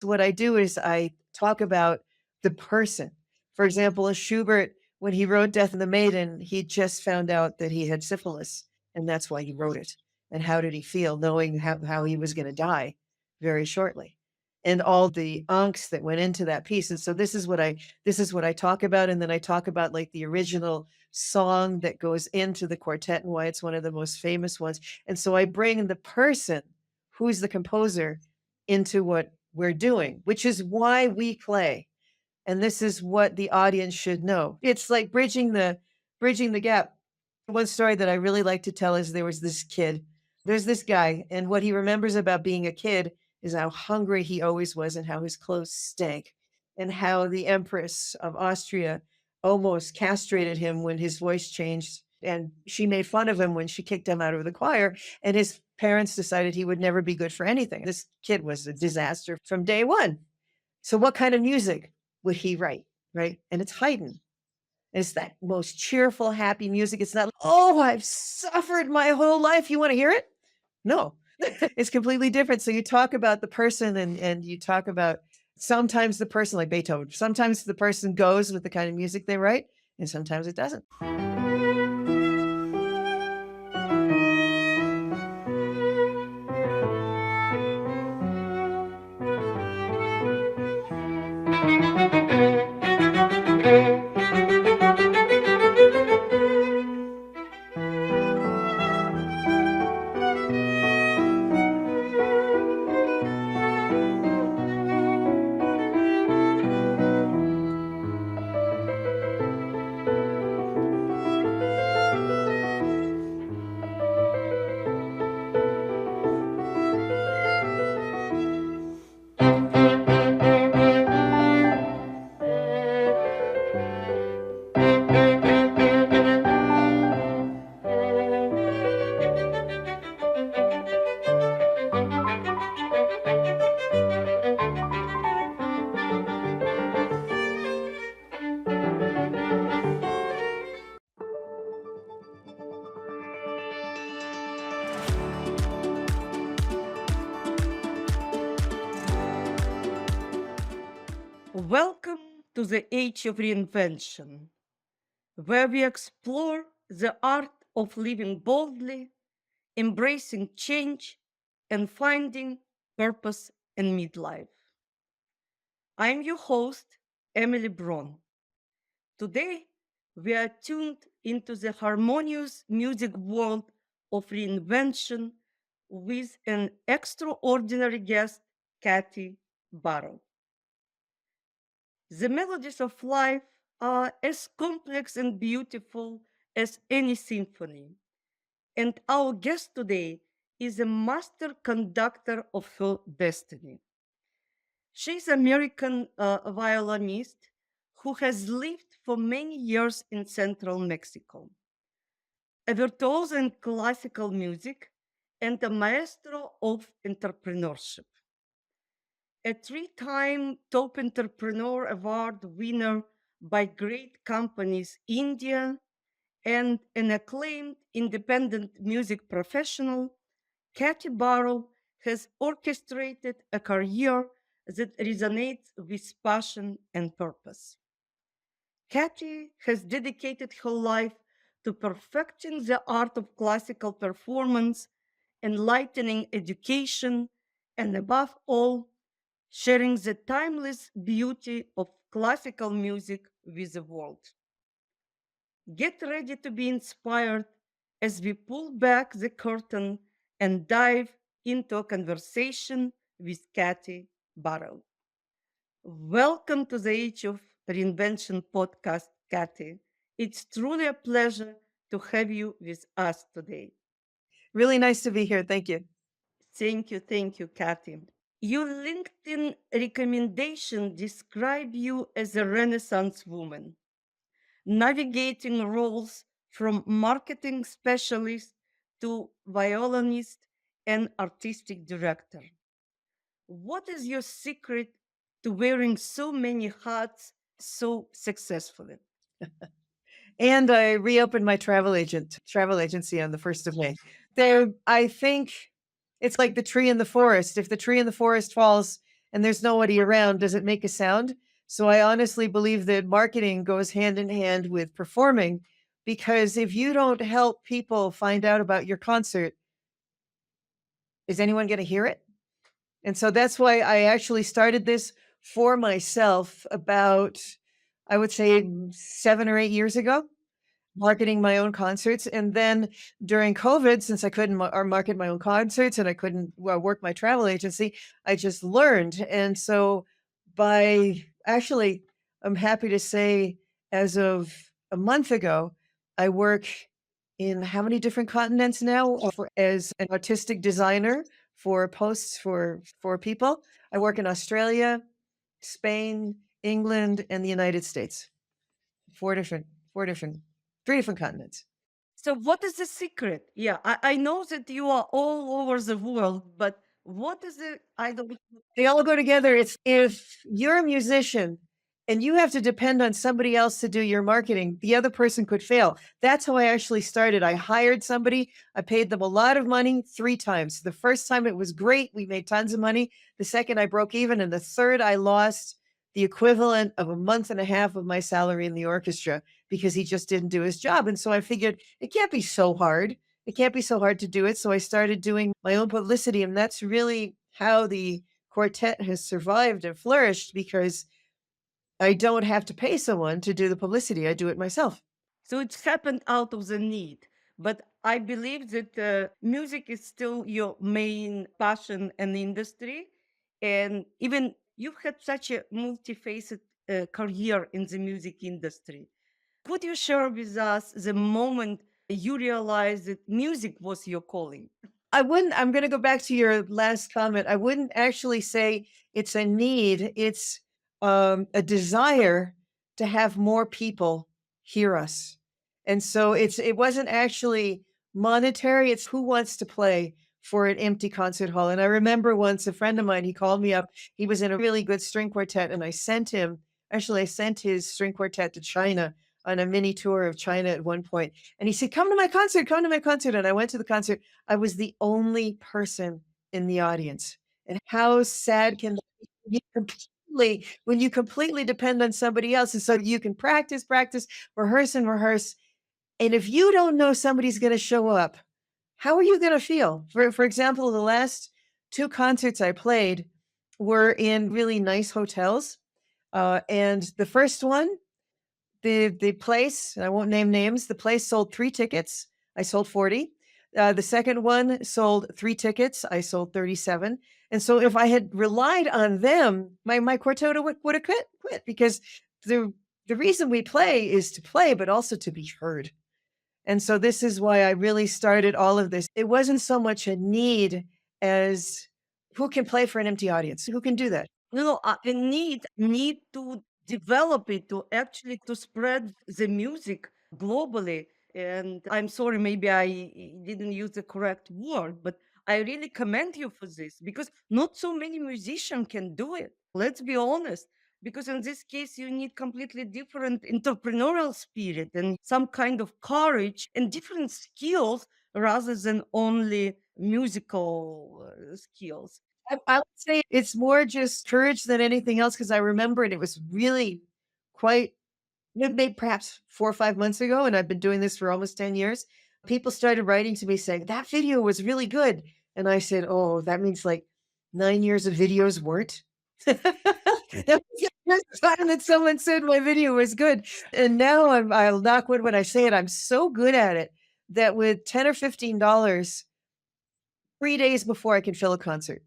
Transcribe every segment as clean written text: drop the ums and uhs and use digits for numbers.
What I do is I talk about the person. For example, a Schubert, when he wrote Death of the Maiden, he just found out that he had syphilis, and that's why he wrote it. And how did he feel knowing how he was going to die very shortly? And all the angst that went into that piece. And so this is what I talk about. And then I talk about like the original song that goes into the quartet and why it's one of the most famous ones. And so I bring the person who's the composer into what we're doing, which is why we play. And this is what the audience should know. It's like bridging the gap. One story that I really like to tell is there's this guy, and what he remembers about being a kid is how hungry he always was and how his clothes stank, and how the Empress of Austria almost castrated him when his voice changed. And she made fun of him when she kicked him out of the choir. And his parents decided he would never be good for anything. This kid was a disaster from day one. So, what kind of music would he write? Right. And it's Haydn. It's that most cheerful, happy music. It's not, oh, I've suffered my whole life. You want to hear it? No, it's completely different. So you talk about the person and you talk about sometimes the person, like Beethoven, sometimes the person goes with the kind of music they write, and sometimes it doesn't. Welcome to the Age of Reinvention, where we explore the art of living boldly, embracing change, and finding purpose in midlife. I'm your host, Emily Bron. Today, we are tuned into the harmonious music world of reinvention with an extraordinary guest, Cathy Barrow. The melodies of life are as complex and beautiful as any symphony, and our guest today is a master conductor of her destiny. She's an American violinist who has lived for many years in central Mexico, a virtuoso in classical music, and a maestro of entrepreneurship. A three-time Top Entrepreneur Award winner by great companies India, and an acclaimed independent music professional, Cathy Barrow has orchestrated a career that resonates with passion and purpose. Cathy has dedicated her life to perfecting the art of classical performance, enlightening education, and above all, sharing the timeless beauty of classical music with the world. Get ready to be inspired as we pull back the curtain and dive into a conversation with Cathy Barrow. Welcome to the Age of Reinvention podcast, Cathy. It's truly a pleasure to have you with us today. Really nice to be here. Thank you. Thank you, Cathy. Your LinkedIn recommendation describe you as a Renaissance woman, navigating roles from marketing specialist to violinist and artistic director. What is your secret to wearing so many hats so successfully? And I reopened my travel agency on the 1st of May. I think it's like the tree in the forest. If the tree in the forest falls, and there's nobody around, does it make a sound? So I honestly believe that marketing goes hand in hand with performing, because if you don't help people find out about your concert, is anyone going to hear it? And so that's why I actually started this for myself about, I would say, 7 or 8 years ago, marketing my own concerts. And then during COVID, since I couldn't or market my own concerts and I couldn't work my travel agency, I just learned. And so by actually, I'm happy to say, as of a month ago, I work in how many different continents now as an artistic designer for posts for people. I work in Australia, Spain, England, and the United States. Four different, three different continents. So, what is the secret? Yeah, I know that you are all over the world, but what is it? I don't. They all go together. It's if you're a musician and you have to depend on somebody else to do your marketing, the other person could fail. That's how I actually started. I hired somebody, I paid them a lot of money 3 times. The first time it was great. We made tons of money. The second I broke even. And the third I lost the equivalent of a month and a half of my salary in the orchestra because he just didn't do his job. And so I figured it can't be so hard. It can't be so hard to do it. So I started doing my own publicity. And that's really how the quartet has survived and flourished, because I don't have to pay someone to do the publicity. I do it myself. So it's happened out of the need. But I believe that music is still your main passion and industry. And even you've had such a multifaceted career in the music industry. Could you share with us the moment you realized that music was your calling? I'm going to go back to your last comment. I wouldn't actually say it's a need. It's a desire to have more people hear us. And so it wasn't actually monetary. It's who wants to play for an empty concert hall. And I remember once a friend of mine, he called me up. He was in a really good string quartet, and I sent his string quartet to China on a mini tour of China at one point. And he said, come to my concert, come to my concert. And I went to the concert. I was the only person in the audience. And how sad can that be when you completely depend on somebody else? And so you can practice, practice, rehearse and rehearse. And if you don't know somebody's going to show up, how are you going to feel? For example, the last 2 concerts I played were in really nice hotels. And the first one, the place, I won't name names, the place sold 3 tickets. I sold 40. The second one sold 3 tickets. I sold 37. And so if I had relied on them, my quartet would have quit, because the the reason we play is to play, but also to be heard. And so this is why I really started all of this. It wasn't so much a need as who can play for an empty audience? Who can do that? No, a need to develop it, to actually to spread the music globally. And I'm sorry, maybe I didn't use the correct word, but I really commend you for this, because not so many musicians can do it. Let's be honest. Because in this case, you need completely different entrepreneurial spirit and some kind of courage and different skills rather than only musical skills. I would say it's more just courage than anything else, because I remember it was really quite maybe perhaps 4 or 5 months ago, and I've been doing this for almost 10 years. People started writing to me saying, "That video was really good." And I said, "Oh, that means like 9 years of videos weren't?" That was the first time that someone said my video was good. And now I'll knock wood when I say it, I'm so good at it that with 10 or $15, 3 days before I can fill a concert.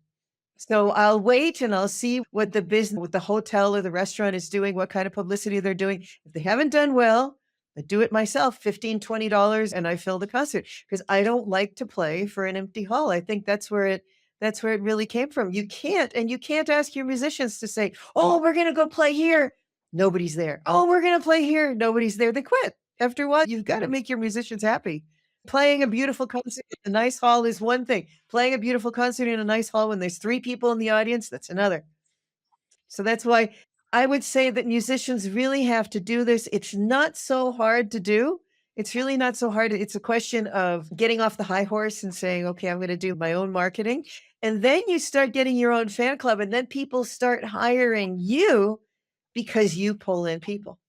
So I'll wait and I'll see what the hotel or the restaurant is doing, what kind of publicity they're doing. If they haven't done well, I do it myself, $15, $20, and I fill the concert, because I don't like to play for an empty hall. I think that's where it really came from. You can't ask your musicians to say, "Oh, we're gonna go play here." Nobody's there. "Oh, we're gonna play here." Nobody's there. They quit. After a while, you've got to make your musicians happy. Playing a beautiful concert in a nice hall is one thing. Playing a beautiful concert in a nice hall when there's 3 people in the audience, that's another. So that's why I would say that musicians really have to do this. It's not so hard to do. It's really not so hard. It's a question of getting off the high horse and saying, okay, I'm going to do my own marketing. And then you start getting your own fan club, and then people start hiring you because you pull in people.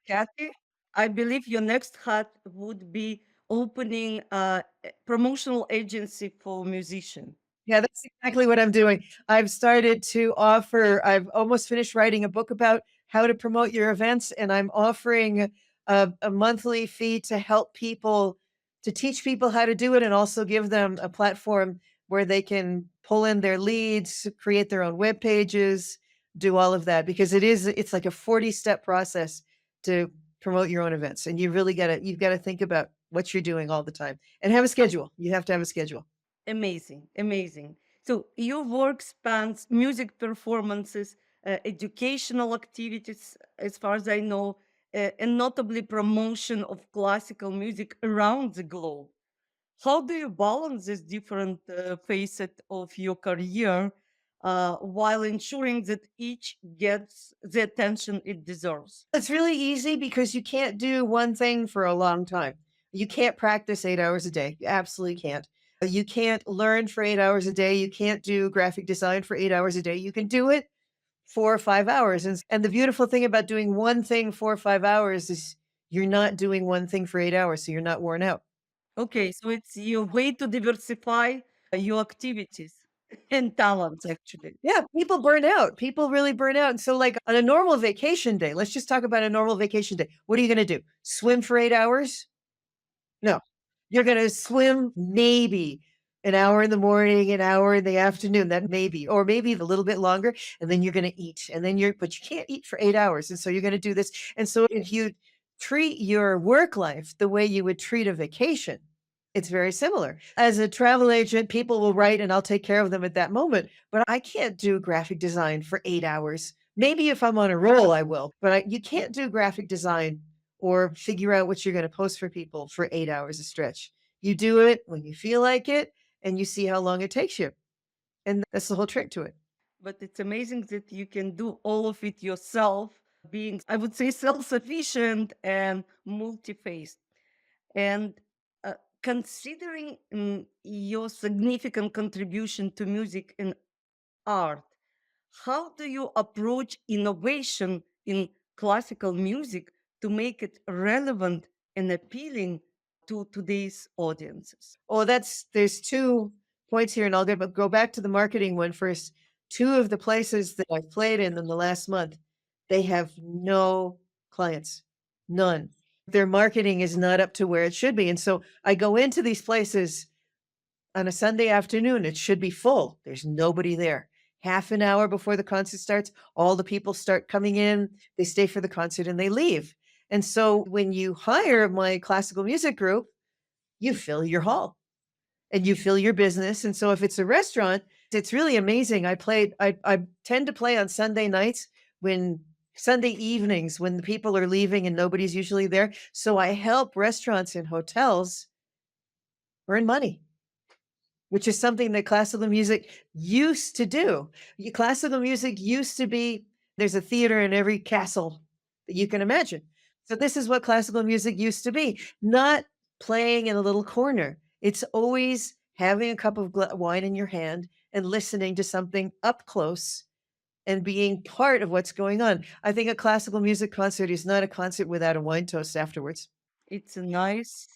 Kathy, I believe your next hat would be opening a promotional agency for musician. Yeah, that's exactly what I'm doing. I've started to offer, I've almost finished writing a book about how to promote your events, and I'm offering a monthly fee to help people, to teach people how to do it, and also give them a platform where they can pull in their leads, create their own web pages, do all of that, because it's like a 40-step process to promote your own events. And you've got to think about what you're doing all the time and have a schedule. You have to have a schedule. Amazing, amazing. So your work spans music performances, educational activities, as far as I know, and notably promotion of classical music around the globe. How do you balance this different facet of your career while ensuring that each gets the attention it deserves? It's really easy because you can't do one thing for a long time. You can't practice 8 hours a day. You absolutely can't. You can't learn for 8 hours a day. You can't do graphic design for 8 hours a day. You can do it 4 or 5 hours. And the beautiful thing about doing one thing 4 or 5 hours is you're not doing one thing for 8 hours, so you're not worn out. Okay, so it's your way to diversify your activities and talents, actually. Yeah, people burn out. People really burn out. And so, like on a normal vacation day, let's just talk about a normal vacation day. What are you going to do? Swim for 8 hours? No, you're gonna swim maybe an hour in the morning, an hour in the afternoon, that maybe, or maybe a little bit longer, and then you're gonna eat, and then but you can't eat for 8 hours, and so you're gonna do this, and so if you treat your work life the way you would treat a vacation, it's very similar. As a travel agent, people will write and I'll take care of them at that moment, but I can't do graphic design for 8 hours. Maybe if I'm on a roll, I will, but you can't do graphic design or figure out what you're going to post for people for 8 hours a stretch. You do it when you feel like it and you see how long it takes you. And that's the whole trick to it. But it's amazing that you can do all of it yourself, being, I would say, self sufficient and multi faced. And considering your significant contribution to music and art, how do you approach innovation in classical music to make it relevant and appealing to today's audiences? Oh, there's 2 points here, and I'll go back to the marketing one first. 2 of the places that I've played in the last month, they have no clients, none. Their marketing is not up to where it should be, and so I go into these places on a Sunday afternoon, it should be full. There's nobody there. Half an hour before the concert starts, all the people start coming in, they stay for the concert and they leave. And so when you hire my classical music group, you fill your hall and you fill your business. And so if it's a restaurant, it's really amazing. I tend to play on Sunday nights when Sunday evenings when the people are leaving and nobody's usually there. So I help restaurants and hotels earn money, which is something that classical music used to do. Classical music used to be there's a theater in every castle that you can imagine. So this is what classical music used to be, not playing in a little corner. It's always having a cup of wine in your hand and listening to something up close and being part of what's going on. I think a classical music concert is not a concert without a wine toast afterwards. It's a nice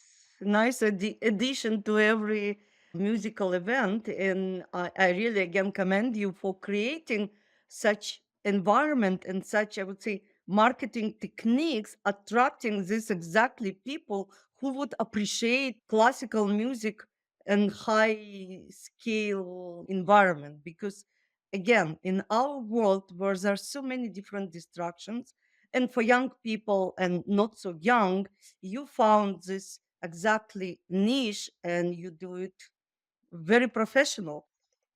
addition to every musical event, and I really again commend you for creating such environment and such, I would say, marketing techniques, attracting these exactly people who would appreciate classical music and high scale environment. Because again, in our world where there are so many different distractions, and for young people and not so young, you found this exactly niche and you do it very professional,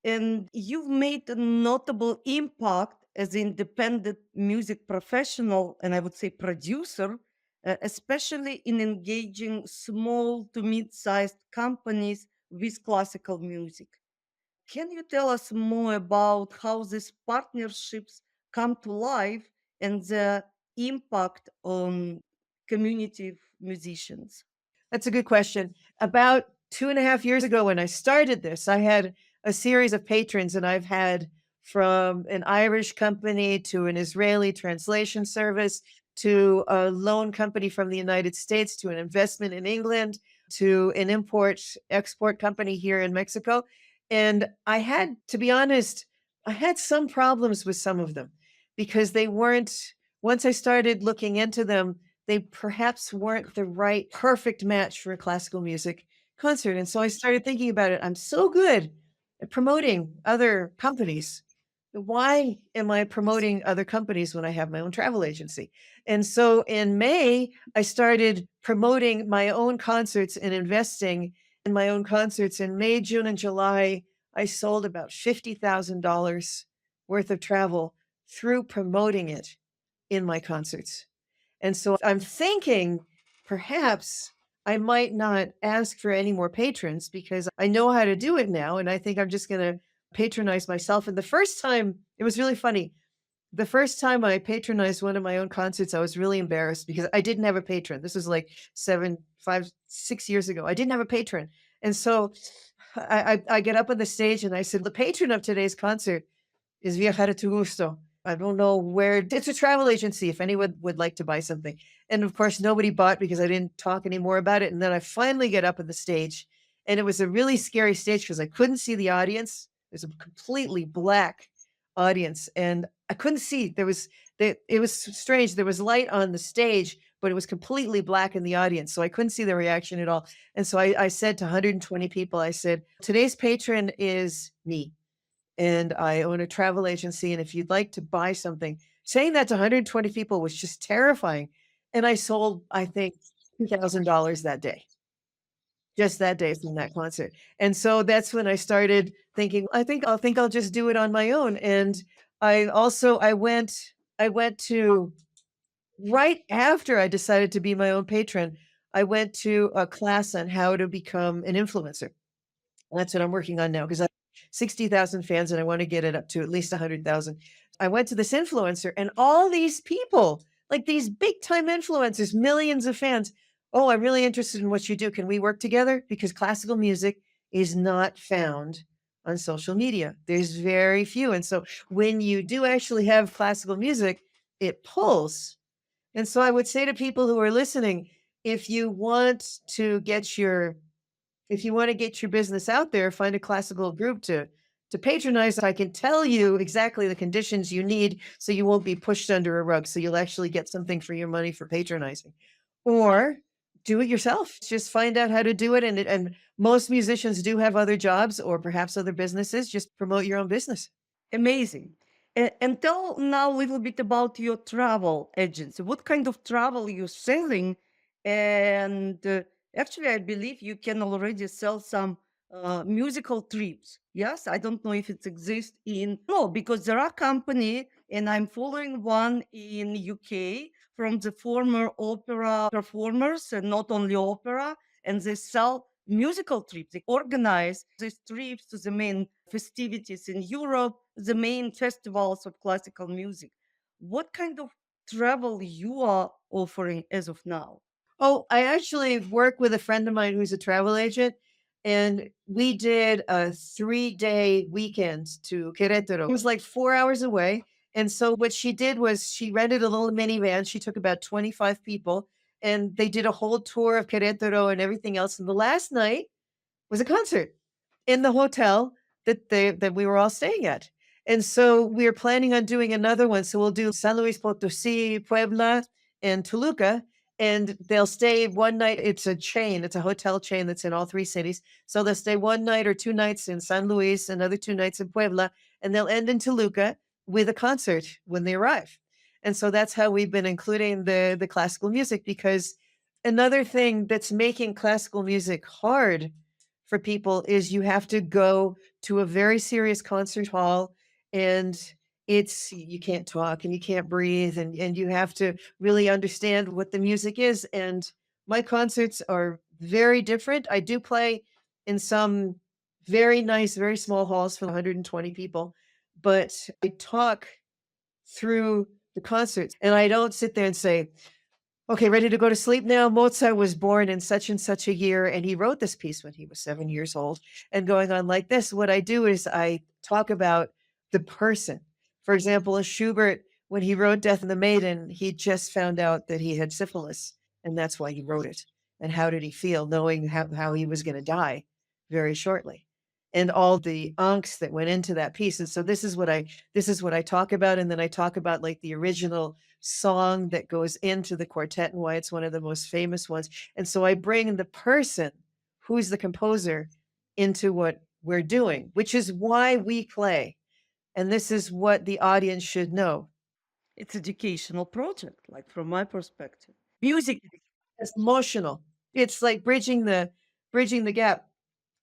and you've made a notable impact as an independent music professional and I would say producer, especially in engaging small to mid-sized companies with classical music. Can you tell us more about how these partnerships come to life and the impact on community of musicians? That's a good question. About 2.5 years ago, when I started this, I had a series of patrons, and I've had from an Irish company to an Israeli translation service to a loan company from the United States to an investment in England to an import export company here in Mexico. And I had, to be honest, I had some problems with some of them because they weren't, once I started looking into them, they perhaps weren't the right perfect match for a classical music concert. And so I started thinking about it. I'm so good at promoting other companies. Why am I promoting other companies when I have my own travel agency? And so in May, I started promoting my own concerts and investing in my own concerts. In May, June, and July, I sold about $50,000 worth of travel through promoting it in my concerts. And so I'm thinking perhaps I might not ask for any more patrons because I know how to do it now. And I think I'm just going to patronize myself. And the first time, it was really funny. The first time I patronized one of my own concerts, I was really embarrassed because I didn't have a patron. This was like 6 years ago. I didn't have a patron. And so I get up on the stage and I said, the patron of today's concert is Viajar a tu gusto. I don't know where it's a travel agency if anyone would like to buy something. And of course, nobody bought because I didn't talk anymore about it. And then I finally get up on the stage, and it was a really scary stage because I couldn't see the audience. There's a completely black audience, and I couldn't see. It was strange. There was light on the stage, but it was completely black in the audience. So I couldn't see the reaction at all. And so I said to 120 people, I said, today's patron is me, and I own a travel agency. And if you'd like to buy something, saying that to 120 people was just terrifying. And I sold, I think, $2,000 that day, just that day from that concert. And so that's when I started thinking, I think I'll just do it on my own. And I went to, right after I decided to be my own patron, I went to a class on how to become an influencer. That's what I'm working on now because I have 60,000 fans and I want to get it up to at least 100,000. I went to this influencer, and all these people, like these big time influencers, millions of fans. Oh, I'm really interested in what you do. Can we work together? Because classical music is not found on social media. There's very few. And so when you do actually have classical music, it pulls. And so I would say to people who are listening, if you want to get your if you want to get your business out there, find a classical group to patronize. I can tell you exactly the conditions you need so you won't be pushed under a rug. So you'll actually get something for your money for patronizing. Or do it yourself. Just find out how to do it. And most musicians do have other jobs or perhaps other businesses. Just promote your own business. Amazing. And tell now a little bit about your travel agency. What kind of travel you're selling? And actually, I believe you can already sell some musical trips. Yes, I don't know if it exists in no, because there are company, and I'm following one in UK from the former opera performers, and not only opera, and they sell musical trips. They organize these trips to the main festivities in Europe, the main festivals of classical music. What kind of travel you are offering as of now? Oh, I actually work with a friend of mine who's a travel agent, and we did a 3-day weekend to Querétaro. It was like 4 hours away. And so what she did was she rented a little minivan. She took about 25 people, and they did a whole tour of Querétaro and everything else. And the last night was a concert in the hotel that we were all staying at. And so we're planning on doing another one. So we'll do San Luis Potosí, Puebla, and Toluca, and they'll stay one night. It's a chain, it's a hotel chain that's in all three cities. So they'll stay one night or 2 nights in San Luis, another 2 nights in Puebla, and they'll end in Toluca with a concert when they arrive. And so that's how we've been including the classical music, because another thing that's making classical music hard for people is you have to go to a very serious concert hall, and you can't talk and you can't breathe, and you have to really understand what the music is. And my concerts are very different. I do play in some very nice, very small halls for 120 people, but I talk through the concerts, and I don't sit there and say, Okay, ready to go to sleep now? Mozart was born in such and such a year, and he wrote this piece when he was 7 years old, and going on like this. What I do is I talk about the person. For example, a Schubert, when he wrote Death and the Maiden, he just found out that he had syphilis, and that's why he wrote it. And how did he feel knowing how he was going to die very shortly? And all the angst that went into that piece. And so this is what I talk about. And then I talk about like the original song that goes into the quartet and why it's one of the most famous ones. And so I bring the person who's the composer into what we're doing, which is why we play. And this is what the audience should know. It's educational project, like from my perspective. Music. It's emotional. It's like bridging the gap.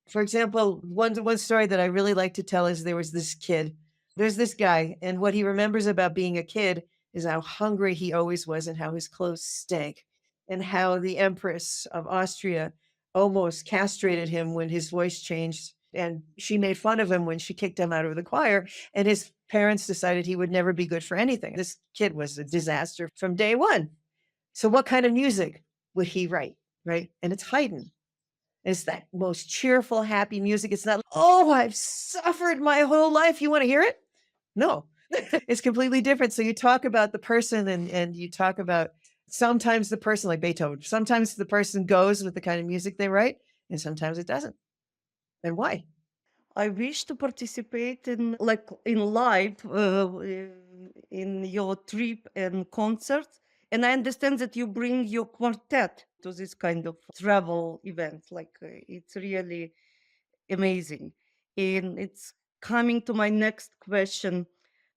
For example, one story that I really like to tell is there was this kid. There's this guy, and what he remembers about being a kid is how hungry he always was and how his clothes stank, and how the Empress of Austria almost castrated him when his voice changed. And she made fun of him when she kicked him out of the choir. And his parents decided he would never be good for anything. This kid was a disaster from day one. So, what kind of music would he write? Right. And it's Haydn. It's that most cheerful, happy music. It's not, oh, I've suffered my whole life. You want to hear it? No, it's completely different. So you talk about the person and you talk about sometimes the person, like Beethoven, sometimes the person goes with the kind of music they write, and sometimes it doesn't. And why? I wish to participate in like in live in your trip and concerts. And I understand that you bring your quartet to this kind of travel event. Like it's really amazing. And it's coming to my next question.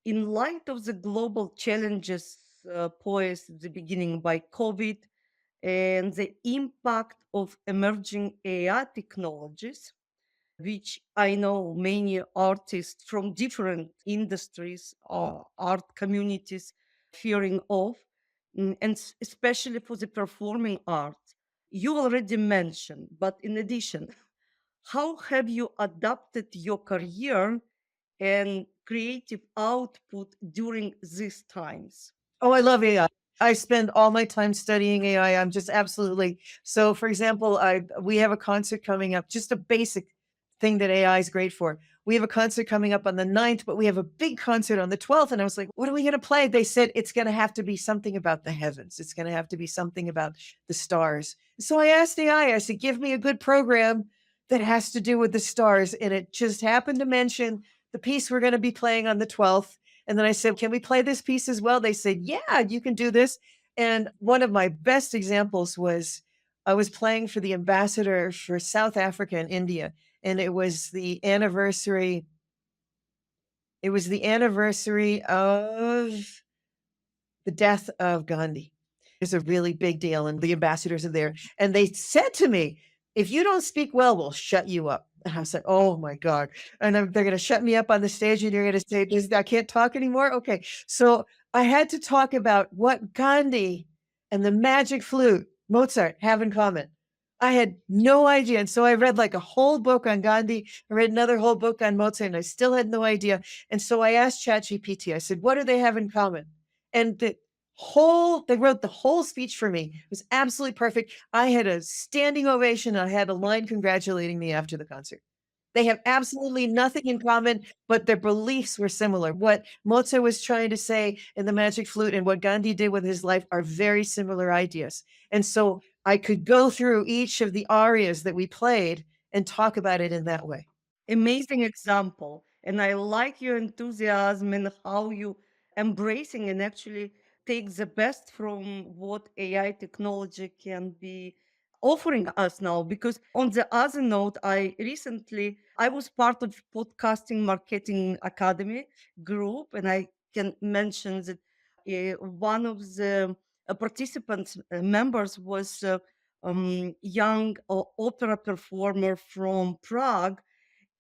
In light of the global challenges posed at the beginning by COVID and the impact of emerging AI technologies, which I know many artists from different industries or art communities fearing of, and especially for the performing arts. You already mentioned, but in addition, how have you adapted your career and creative output during these times? Oh, I love AI. I spend all my time studying AI. I'm just absolutely so. For example, I we have a concert coming up. Just a basic thing that AI is great for. We have a concert coming up on the 9th, but we have a big concert on the 12th. And I was like, what are we going to play? They said it's going to have to be something about the heavens. It's going to have to be something about the stars. So I asked AI, I said, give me a good program that has to do with the stars. And it just happened to mention the piece we're going to be playing on the 12th. And then I said, can we play this piece as well? They said, yeah, you can do this. And one of my best examples was I was playing for the ambassador for South Africa and India. And it was the anniversary of the death of Gandhi. It's a really big deal, and the ambassadors are there. And they said to me, if you don't speak well, we'll shut you up. And I was like, oh my God. And they're going to shut me up on the stage, and you're going to say, I can't talk anymore. Okay. So I had to talk about what Gandhi and the magic flute, Mozart, have in common. I had no idea. And so I read like a whole book on Gandhi. I read another whole book on Mozart, and I still had no idea. And so I asked ChatGPT, I said, what do they have in common? And they wrote the whole speech for me. It was absolutely perfect. I had a standing ovation. I had a line congratulating me after the concert. They have absolutely nothing in common, but their beliefs were similar. What Mozart was trying to say in the magic flute and what Gandhi did with his life are very similar ideas. And so I could go through each of the arias that we played and talk about it in that way. Amazing example. And I like your enthusiasm and how you embracing and actually take the best from what AI technology can be offering us now. Because on the other note, I was part of podcasting marketing academy group, and I can mention that one of the participants members was young opera performer from Prague,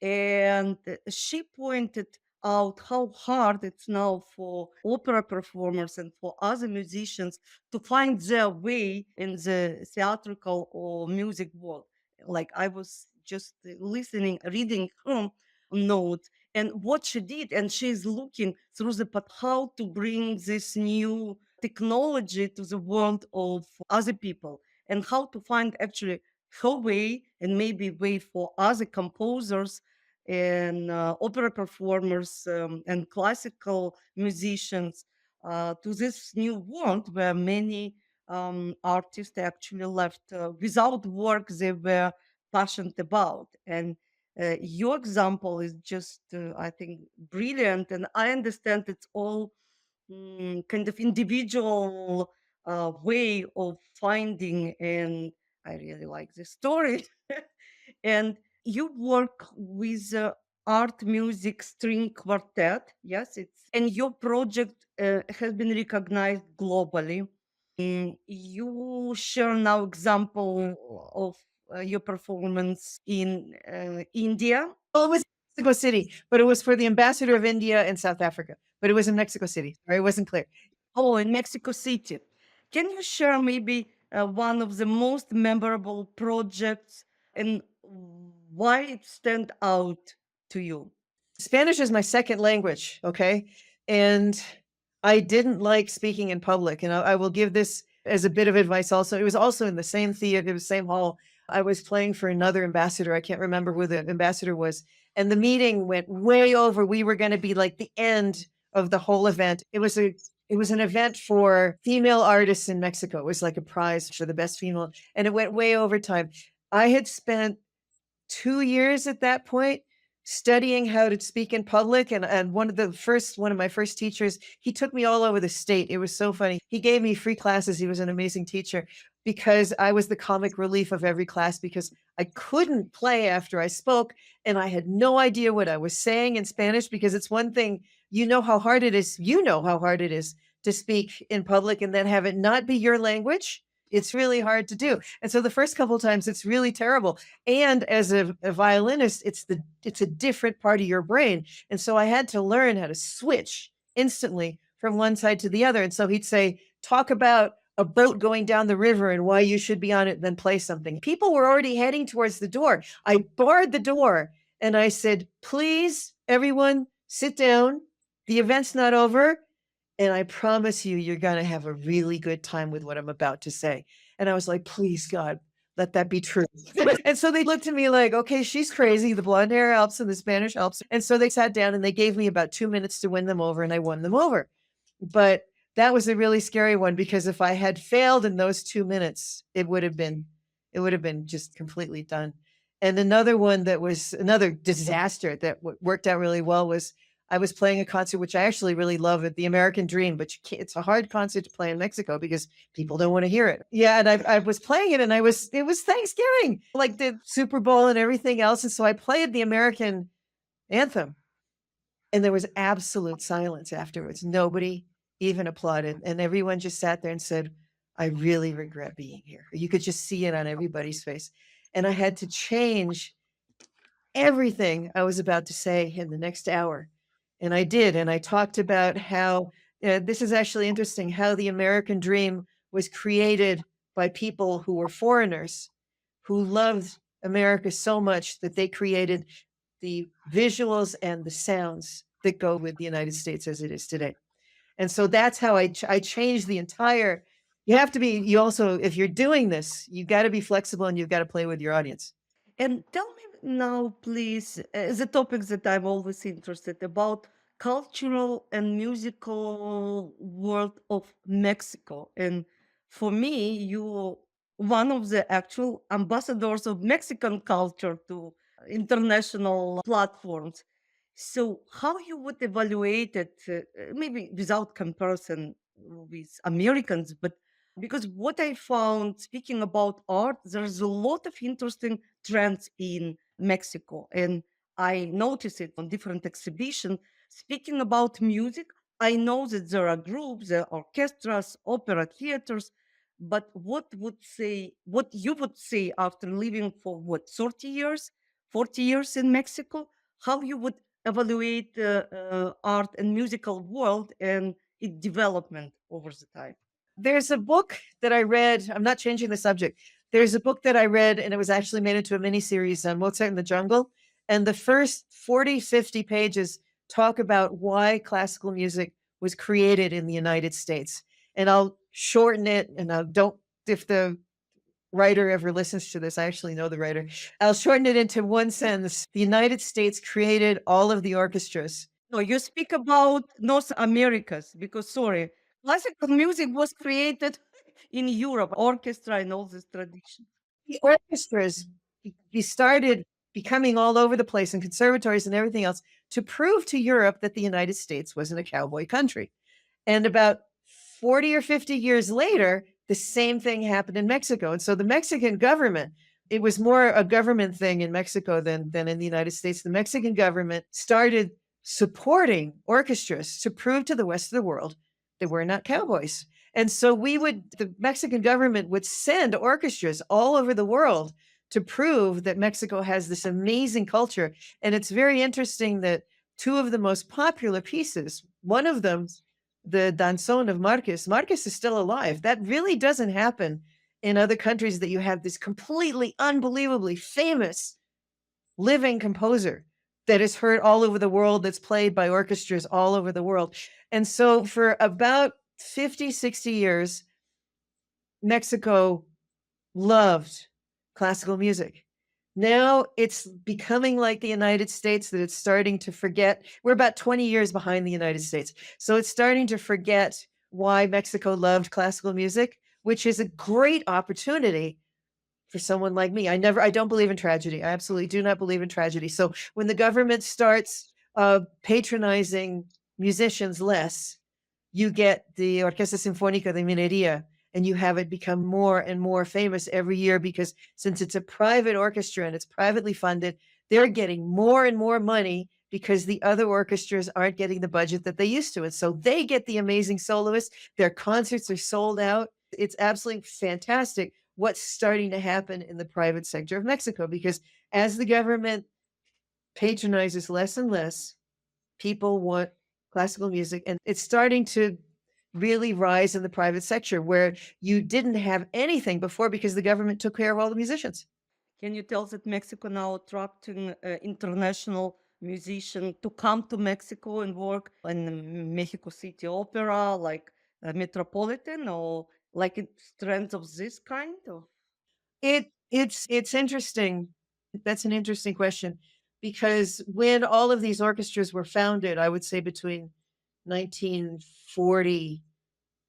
and she pointed out how hard it's now for opera performers and for other musicians to find their way in the theatrical or music world. Like I was just listening, reading her note and what she did, and she's looking through the how to bring this new technology to the world of other people, and how to find actually her way and maybe way for other composers and opera performers and classical musicians to this new world where many artists actually left without work they were passionate about. And your example is just, I think, brilliant. And I understand it's all kind of individual way of finding. And I really like this story. And you work with art music string quartet. Yes, and your project has been recognized globally. You share now example of your performance in India. Well, it was Mexico City, but it was for the ambassador of India and South Africa. But it was in Mexico City. Sorry, it wasn't clear. Oh, in Mexico City. Can you share maybe one of the most memorable projects and why it stand out to you? Spanish is my second language, okay? And I didn't like speaking in public. And I will give this as a bit of advice also. It was also in the same theater, the same hall. I was playing for another ambassador. I can't remember who the ambassador was. And the meeting went way over. We were going to be like the end of the whole event. It was an event for female artists in Mexico. It was like a prize for the best female. And it went way over time. I had spent 2 years at that point studying how to speak in public, and one of my first teachers, he took me all over the state. It was so funny. He gave me free classes. He was an amazing teacher because I was the comic relief of every class because I couldn't play after I spoke and I had no idea what I was saying in Spanish because it's one thing, you know how hard it is to speak in public and then have it not be your language. It's really hard to do. And so the first couple of times it's really terrible. And as a violinist, it's a different part of your brain. And so I had to learn how to switch instantly from one side to the other. And so he'd say, talk about a boat going down the river and why you should be on it, then play something. People were already heading towards the door. I barred the door and I said, please, everyone, sit down. The event's not over. And I promise you, you're going to have a really good time with what I'm about to say. And I was like, please, God, let that be true. And so they looked at me like, okay, she's crazy. The blonde hair helps and the Spanish helps. And so they sat down and they gave me about 2 minutes to win them over, and I won them over. But that was a really scary one because if I had failed in those 2 minutes, it would have been just completely done. And another one that was another disaster that worked out really well was I was playing a concert, which I actually really love at the American Dream, but it's a hard concert to play in Mexico because people don't want to hear it. Yeah. And I was playing it and it was Thanksgiving, like the Super Bowl and everything else. And so I played the American anthem and there was absolute silence afterwards. Nobody even applauded. And everyone just sat there and said, I really regret being here. You could just see it on everybody's face. And I had to change everything I was about to say in the next hour. And I did. And I talked about how this is actually interesting, how the American dream was created by people who were foreigners who loved America so much that they created the visuals and the sounds that go with the United States as it is today. And so that's how I changed the entire. You also, if you're doing this, you got to be flexible and you've got to play with your audience. And tell me now, please, the topics that I'm always interested about cultural and musical world of Mexico. And for me, you one of the actual ambassadors of Mexican culture to international platforms. So how you would evaluate it, maybe without comparison with Americans, but because what I found speaking about art, there's a lot of interesting trends in Mexico. And I notice it on different exhibitions. Speaking about music, I know that there are groups, there are orchestras, opera theaters, but what you would say after living for what, 30 years, 40 years in Mexico, how you would evaluate the art and musical world and its development over the time? There's a book that I read. I'm not changing the subject. There's a book that I read, and it was actually made into a miniseries on Mozart in the Jungle. And the first 40, 50 pages talk about why classical music was created in the United States. And I'll shorten it, and I don't, if the writer ever listens to this, I actually know the writer. I'll shorten it into one sentence. The United States created all of the orchestras. No, you speak about North Americas because, sorry, classical music was created in Europe, orchestra and all this tradition. The orchestras started becoming all over the place in conservatories and everything else to prove to Europe that the United States wasn't a cowboy country. And about 40 or 50 years later, the same thing happened in Mexico. And so the Mexican government, it was more a government thing in Mexico than in the United States. The Mexican government started supporting orchestras to prove to the rest of the world that we're not cowboys. And so the Mexican government would send orchestras all over the world to prove that Mexico has this amazing culture. And it's very interesting that two of the most popular pieces, one of them, the Danzón of Marquez. Marquez is still alive. That really doesn't happen in other countries, that you have this completely unbelievably famous living composer that is heard all over the world, that's played by orchestras all over the world. And so for about 50, 60 years, Mexico loved classical music. Now it's becoming like the United States, that it's starting to forget. We're about 20 years behind the United States. So it's starting to forget why Mexico loved classical music, which is a great opportunity for someone like me. I don't believe in tragedy. I absolutely do not believe in tragedy. So when the government starts patronizing musicians less, you get the Orquesta Sinfónica de Minería, and you have it become more and more famous every year, because since it's a private orchestra and it's privately funded, they're getting more and more money because the other orchestras aren't getting the budget that they used to. And so they get the amazing soloists. Their concerts are sold out. It's absolutely fantastic what's starting to happen in the private sector of Mexico, because as the government patronizes less and less, people want classical music, and it's starting to really rise in the private sector, where you didn't have anything before because the government took care of all the musicians. Can you tell that Mexico now attracting international musician to come to Mexico and work in Mexico City Opera, like Metropolitan, or like trends of this kind? Or? It's interesting. That's an interesting question, because when all of these orchestras were founded, I would say between 1940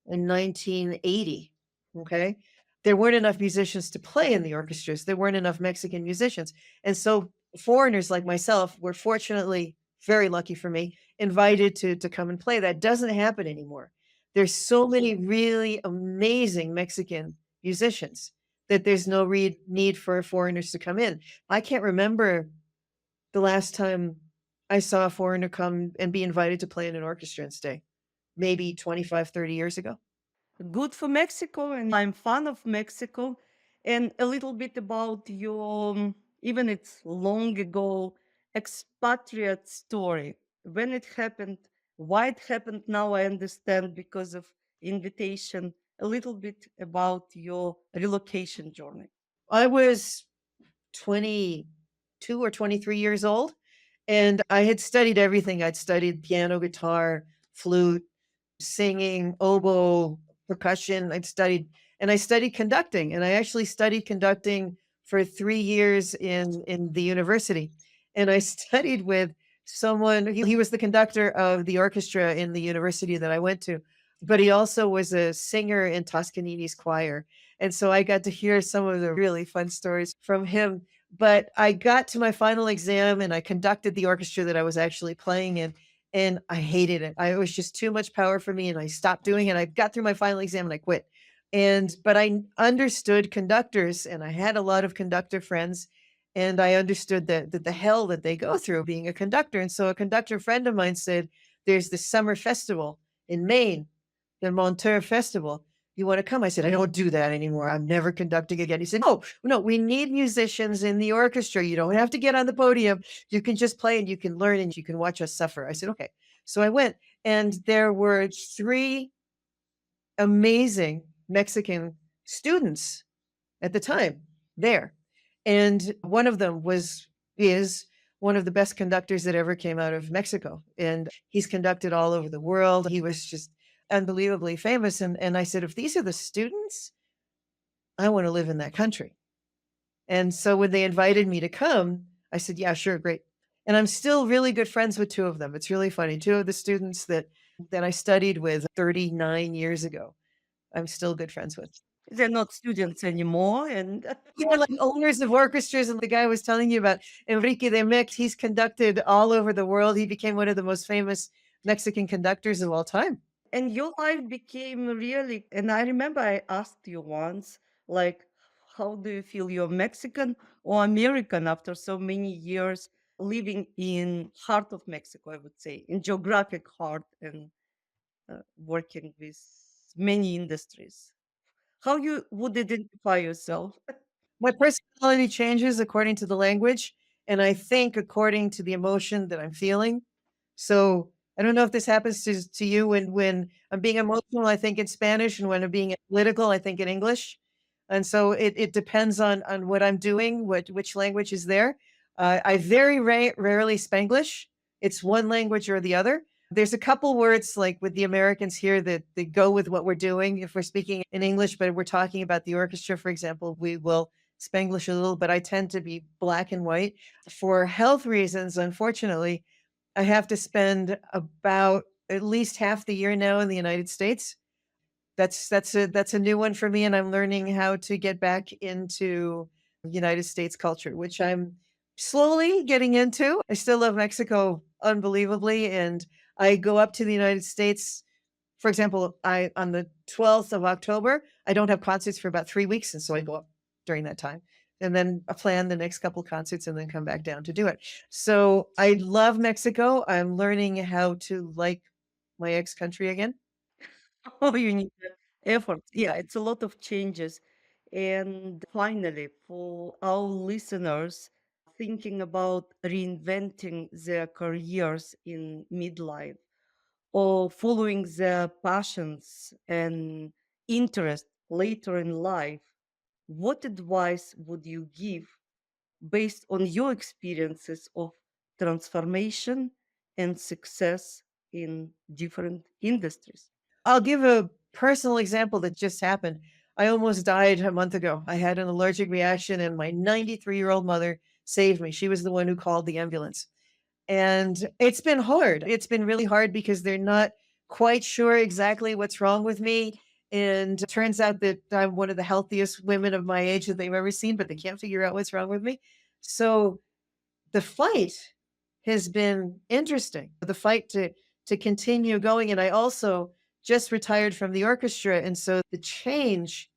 in 1980. Okay. There weren't enough musicians to play in the orchestras. There weren't enough Mexican musicians. And so foreigners like myself were, fortunately, very lucky for me, invited to come and play. That doesn't happen anymore. There's so many really amazing Mexican musicians that there's no need for foreigners to come in. I can't remember the last time I saw a foreigner come and be invited to play in an orchestra and stay. Maybe 25, 30 years ago. Good for Mexico, and I'm fan of Mexico. And a little bit about your, even it's long ago, expatriate story. When it happened, why it happened now, I understand because of invitation. A little bit about your relocation journey. I was 22 or 23 years old, and I had studied everything. I'd studied piano, guitar, flute, singing, oboe, percussion. I studied conducting, and I actually studied conducting for 3 years in the university. And I studied with someone, he was the conductor of the orchestra in the university that I went to, but he also was a singer in Toscanini's choir. And so I got to hear some of the really fun stories from him. But I got to my final exam and I conducted the orchestra that I was actually playing in, and I hated it. It was just too much power for me, and I stopped doing it. I got through my final exam and I quit. But I understood conductors, and I had a lot of conductor friends, and I understood that the hell that they go through being a conductor. And so a conductor friend of mine said, "There's this summer festival in Maine, the Monteur Festival. You want to come?" I said, "I don't do that anymore. I'm never conducting again." He said, "No, no, we need musicians in the orchestra. You don't have to get on the podium. You can just play and you can learn and you can watch us suffer." I said, "Okay." So I went, and there were 3 amazing Mexican students at the time there. And one of them is one of the best conductors that ever came out of Mexico. And he's conducted all over the world. He was just unbelievably famous. And I said, if these are the students, I want to live in that country. And so when they invited me to come, I said, yeah, sure, great. And I'm still really good friends with two of them. It's really funny. Two of the students that I studied with 39 years ago, I'm still good friends with. They're not students anymore, and Yeah, like owners of orchestras. And the guy I was telling you about, Enrique de Mix, he's conducted all over the world. He became one of the most famous Mexican conductors of all time. and your life became really. And I remember I asked you once, like, how do you feel you're Mexican or American after so many years living in heart of Mexico, I would say, in geographic heart and working with many industries. How you would identify yourself? My personality changes according to the language, and I think according to the emotion that I'm feeling. So I don't know if this happens to you when I'm being emotional, I think in Spanish, and when I'm being political, I think in English. And so it depends on what I'm doing, which language is there. I very rarely Spanglish. It's one language or the other. There's a couple words like with the Americans here that they go with what we're doing. If we're speaking in English, but we're talking about the orchestra, for example, we will Spanglish a little, but I tend to be black and white. For health reasons, unfortunately, I have to spend about at least half the year now in the United States. That's a new one for me, and I'm learning how to get back into United States culture, which I'm slowly getting into. I still love Mexico unbelievably, and I go up to the United States. For example, I on the 12th of October, I don't have concerts for about 3 weeks, and so I go up during that time. And then I plan the next couple concerts and then come back down to do it. So I love Mexico. I'm learning how to like my ex country again. Oh, you need the effort. Yeah, it's a lot of changes. And finally, for our listeners thinking about reinventing their careers in midlife or following their passions and interest later in life, what advice would you give based on your experiences of transformation and success in different industries? I'll give a personal example that just happened. I almost died a month ago. I had an allergic reaction, and my 93-year-old mother saved me. She was the one who called the ambulance. And it's been hard. It's been really hard because they're not quite sure exactly what's wrong with me. And it turns out that I'm one of the healthiest women of my age that they've ever seen, but they can't figure out what's wrong with me. So the fight has been interesting. The fight to continue going. And I also just retired from the orchestra. And so the change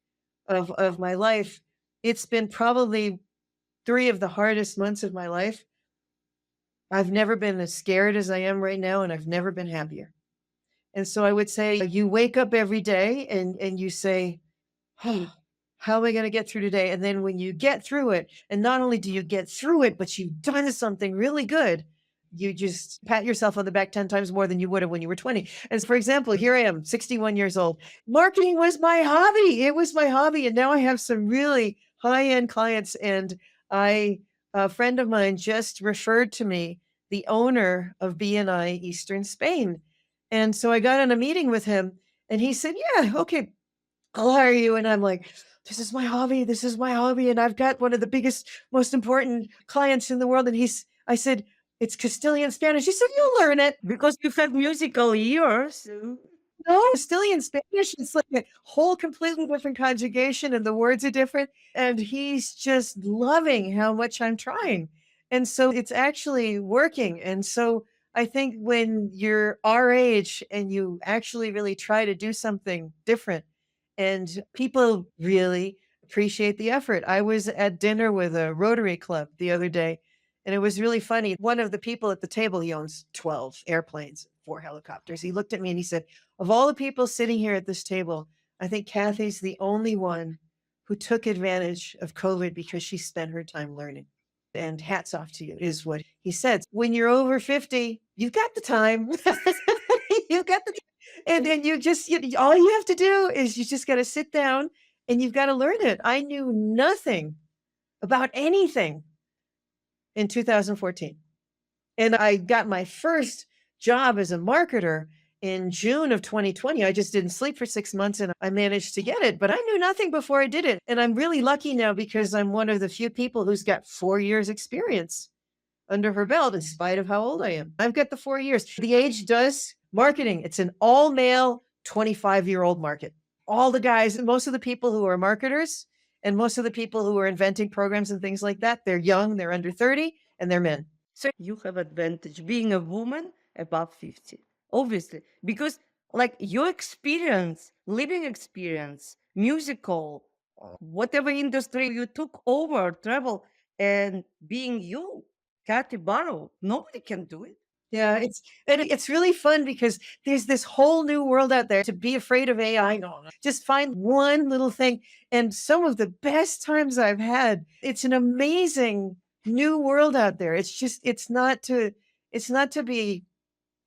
of my life, it's been probably 3 of the hardest months of my life. I've never been as scared as I am right now, and I've never been happier. And so I would say you wake up every day and you say, "Oh, how am I going to get through today?" And then when you get through it, and not only do you get through it, but you've done something really good, you just pat yourself on the back 10 times more than you would have when you were 20. As for example, here I am, 61 years old. Marketing was my hobby. It was my hobby. And now I have some really high-end clients. And a friend of mine just referred to me the owner of BNI Eastern Spain. And so I got on a meeting with him and he said, "Yeah, okay, I'll hire you." And I'm like, "This is my hobby. This is my hobby. And I've got one of the biggest, most important clients in the world." And I said, "It's Castilian Spanish." He said, "You'll learn it." Because you have musical ears. No, Castilian Spanish, it's like a whole completely different conjugation and the words are different. And he's just loving how much I'm trying. And so it's actually working. And so I think when you're our age and you actually really try to do something different, and people really appreciate the effort. I was at dinner with a Rotary Club the other day, and it was really funny. One of the people at the table, he owns 12 airplanes, 4 helicopters. He looked at me and he said, "Of all the people sitting here at this table, I think Cathy's the only one who took advantage of COVID because she spent her time learning." And hats off to you, is what he said. When you're over 50, you've got the time. You've got the and then all you have to do is you just got to sit down and you've got to learn it. I knew nothing about anything in 2014. And I got my first job as a marketer in June of 2020. I just didn't sleep for 6 months and I managed to get it, but I knew nothing before I did it. And I'm really lucky now because I'm one of the few people who's got 4 years experience under her belt, in spite of how old I am. I've got the 4 years. The Age does marketing. It's an all male 25-year-old market. All the guys, most of the people who are marketers and most of the people who are inventing programs and things like that, they're young, they're under 30, and they're men. So you have advantage being a woman above 50, obviously, because like your experience, living experience, musical, whatever industry you took over, travel, and being you, Cathy Barrow, nobody can do it. Yeah, it's really fun because there's this whole new world out there. To be afraid of AI, no, just find one little thing. And some of the best times I've had, it's an amazing new world out there. It's not to be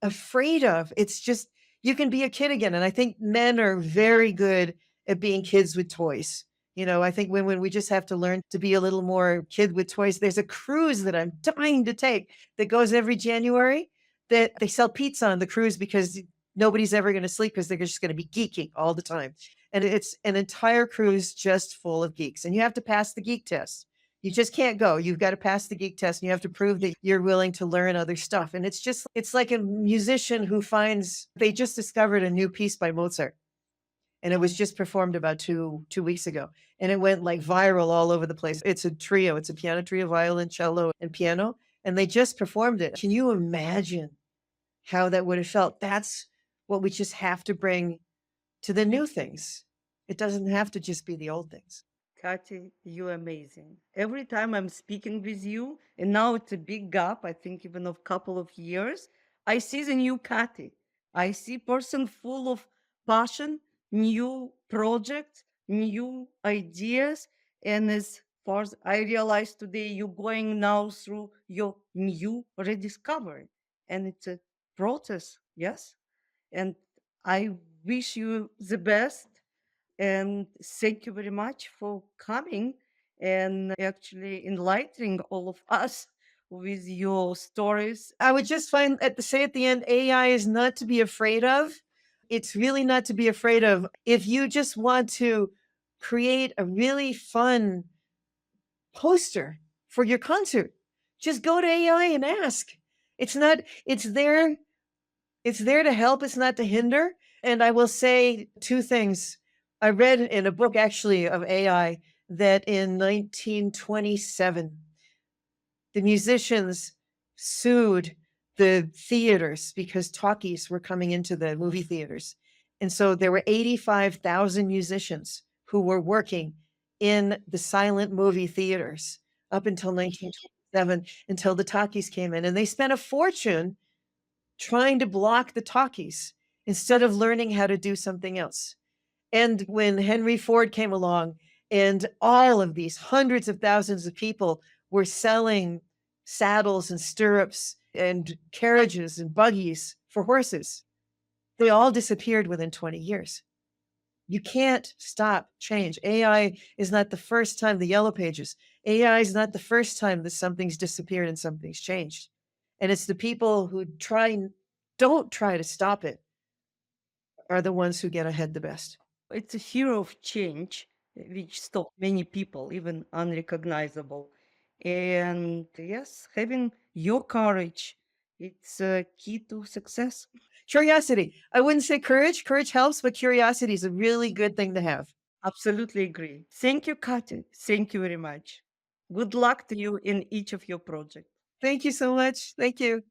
afraid of. It's just you can be a kid again. And I think men are very good at being kids with toys. I think women, we just have to learn to be a little more kid with toys. There's a cruise that I'm dying to take that goes every January that they sell pizza on the cruise because nobody's ever going to sleep because they're just going to be geeking all the time. And it's an entire cruise just full of geeks. And you have to pass the geek test. You just can't go. You've got to pass the geek test and you have to prove that you're willing to learn other stuff. And it's like a musician who they just discovered a new piece by Mozart. And it was just performed about two weeks ago. And it went like viral all over the place. It's a trio. It's a piano trio, violin, cello, and piano. And they just performed it. Can you imagine how that would have felt? That's what we just have to bring to the new things. It doesn't have to just be the old things. Cathy, you're amazing. Every time I'm speaking with you, and now it's a big gap, I think even of couple of years, I see the new Cathy. I see person full of passion, new projects, new ideas. And as far as I realize today, you're going now through your new rediscovery. And it's a process, yes? And I wish you the best and thank you very much for coming and actually enlightening all of us with your stories. I would just say at the end, AI is not to be afraid of. It's really not to be afraid of. If you just want to create a really fun poster for your concert, just go to AI and ask. It's not, it's there to help, it's not to hinder. And I will say two things. I read in a book actually of AI that in 1927, the musicians sued the theaters because talkies were coming into the movie theaters. And so there were 85,000 musicians who were working in the silent movie theaters up until 1927, until the talkies came in. And they spent a fortune trying to block the talkies instead of learning how to do something else. And when Henry Ford came along and all of these hundreds of thousands of people were selling saddles and stirrups and carriages and buggies for horses, they all disappeared within 20 years. You can't stop change. AI is not the first time, the yellow pages. AI is not the first time that something's disappeared and something's changed. And it's the people who don't try to stop it are the ones who get ahead the best. It's a hero of change, which stopped many people, even unrecognizable. And yes, having your courage, it's a key to success. Curiosity. I wouldn't say courage. Courage helps, but curiosity is a really good thing to have. Absolutely agree. Thank you, Katya. Thank you very much. Good luck to you in each of your projects. Thank you so much. Thank you.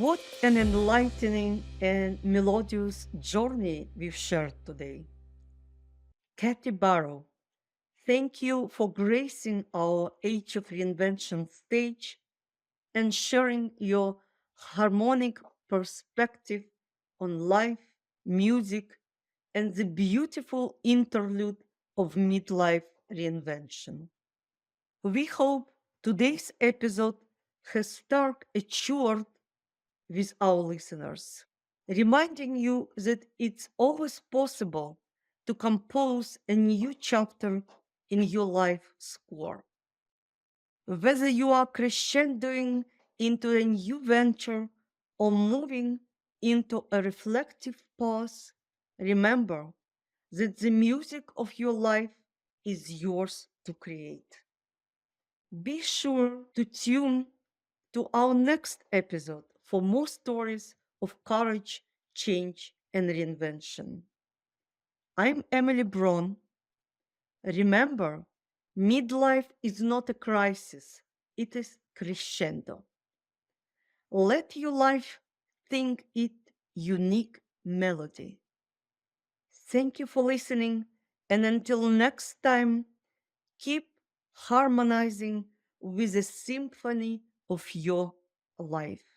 What an enlightening and melodious journey we've shared today. Cathy Barrow, thank you for gracing our Age of Reinvention stage and sharing your harmonic perspective on life, music, and the beautiful interlude of midlife reinvention. We hope today's episode has struck a chord with our listeners, reminding you that it's always possible to compose a new chapter in your life score. Whether you are crescendoing into a new venture or moving into a reflective pause, remember that the music of your life is yours to create. Be sure to tune to our next episode for more stories of courage, change, and reinvention. I'm Emily Bron. Remember, midlife is not a crisis, it is crescendo. Let your life think it unique melody. Thank you for listening, and until next time, keep harmonizing with the symphony of your life.